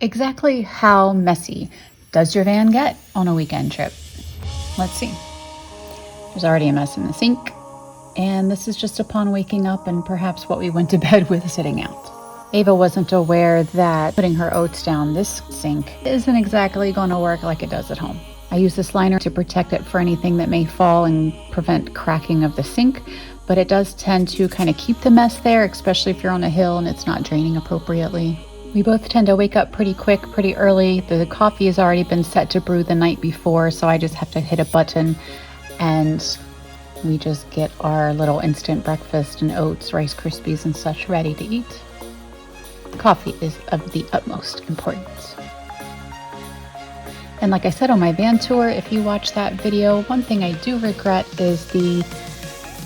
Exactly how messy does your van get on a weekend trip? Let's see. There's already a mess in the sink, and this is just upon waking up and perhaps what we went to bed with sitting out. Ava wasn't aware that putting her oats down this sink isn't exactly going to work like it does at home. I use this liner to protect it for anything that may fall and prevent cracking of the sink, but it does tend to kind of keep the mess there, especially if you're on a hill and it's not draining appropriately. We both tend to wake up pretty quick, pretty early. The coffee has already been set to brew the night before, so I just have to hit a button and we just get our little instant breakfast and oats, Rice Krispies and such ready to eat. Coffee is of the utmost importance. And like I said on my van tour, if you watch that video, one thing I do regret is the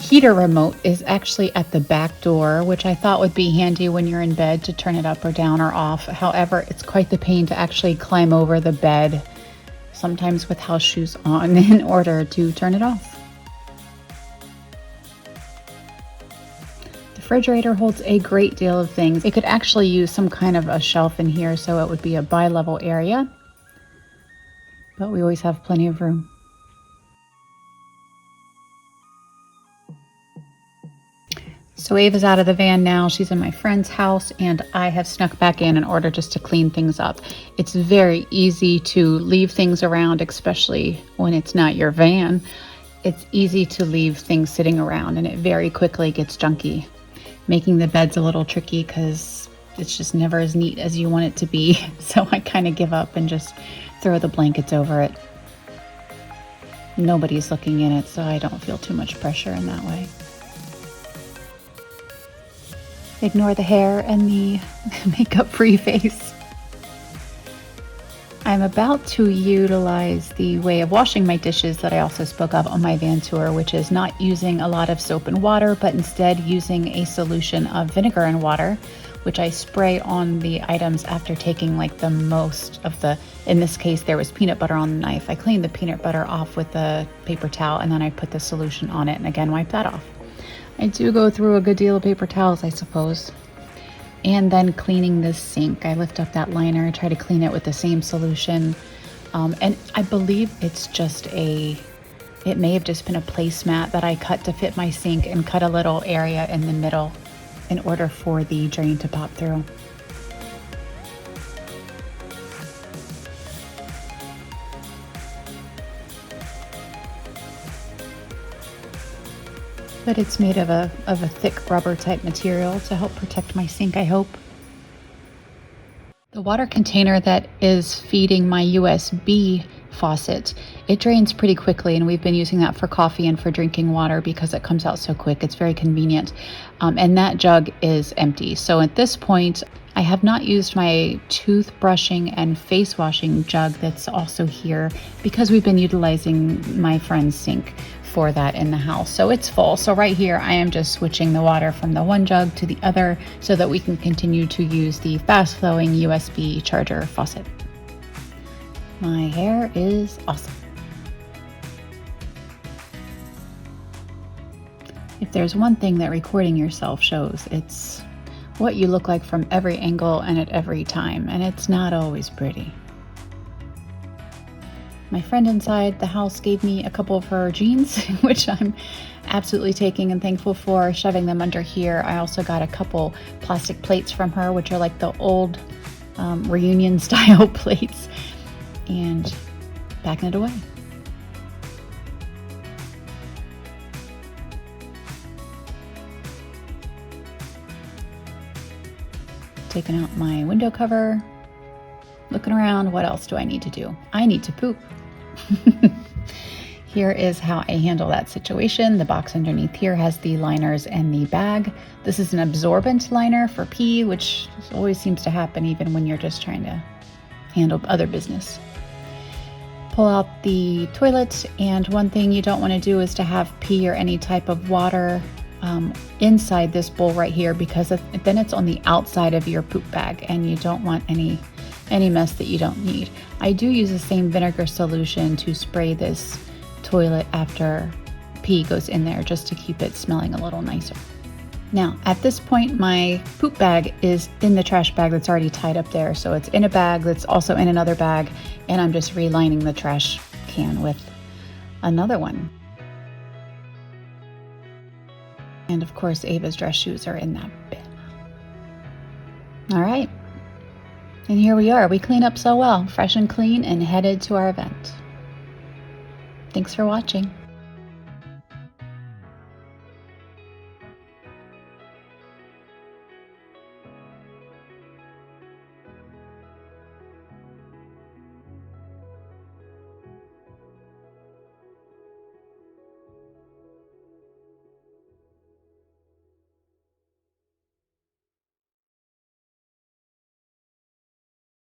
heater remote is actually at the back door, which I thought would be handy when you're in bed to turn it up or down or off. However, it's quite the pain to actually climb over the bed, sometimes with house shoes on, in order to turn it off. The refrigerator holds a great deal of things. It could actually use some kind of a shelf in here, so it would be a bi-level area, but we always have plenty of room. So Ava's out of the van now. She's in my friend's house, and I have snuck back in order just to clean things up. It's very easy to leave things around, especially when it's not your van. It's easy to leave things sitting around, and it very quickly gets junky. Making the bed's a little tricky because it's just never as neat as you want it to be. So I kind of give up and just throw the blankets over it. Nobody's looking in it, so I don't feel too much pressure in that way. Ignore the hair and the makeup-free face. I'm about to utilize the way of washing my dishes that I also spoke of on my van tour, which is not using a lot of soap and water, but instead using a solution of vinegar and water, which I spray on the items after taking like the most of the, in this case, there was peanut butter on the knife. I cleaned the peanut butter off with a paper towel, and then I put the solution on it and again wipe that off. I do go through a good deal of paper towels, I suppose. And then cleaning this sink. I lift up that liner, try to clean it with the same solution. And I believe it's just it may have just been a placemat that I cut to fit my sink and cut a little area in the middle in order for the drain to pop through. But it's made of a thick rubber type material to help protect my sink, I hope. The water container that is feeding my USB faucet, it drains pretty quickly, and we've been using that for coffee and for drinking water because it comes out so quick. It's very convenient. And that jug is empty. So at this point, I have not used my toothbrushing and face washing jug that's also here because we've been utilizing my friend's sink for that in the house. So it's full. So right here, I am just switching the water from the one jug to the other so that we can continue to use the fast flowing USB charger faucet. My hair is awesome. If there's one thing that recording yourself shows, it's what you look like from every angle and at every time, and it's not always pretty. My friend inside the house gave me a couple of her jeans, which I'm absolutely taking and thankful for, shoving them under here. I also got a couple plastic plates from her, which are like the old reunion style plates, and packing it away. Taking out my window cover, looking around, what else do I need to do? I need to poop. Here is how I handle that situation. The box underneath here has the liners and the bag. This is an absorbent liner for pee, which always seems to happen even when you're just trying to handle other business. Pull out the toilet, and one thing you don't want to do is to have pee or any type of water inside this bowl right here, because then it's on the outside of your poop bag and you don't want any mess that you don't need. I do use the same vinegar solution to spray this toilet after pee goes in there, just to keep it smelling a little nicer. Now, at this point, my poop bag is in the trash bag that's already tied up there. So it's in a bag that's also in another bag, and I'm just relining the trash can with another one. And of course, Ava's dress shoes are in that bin. All right. And here we are. We clean up so well, fresh and clean, and headed to our event. Thanks for watching.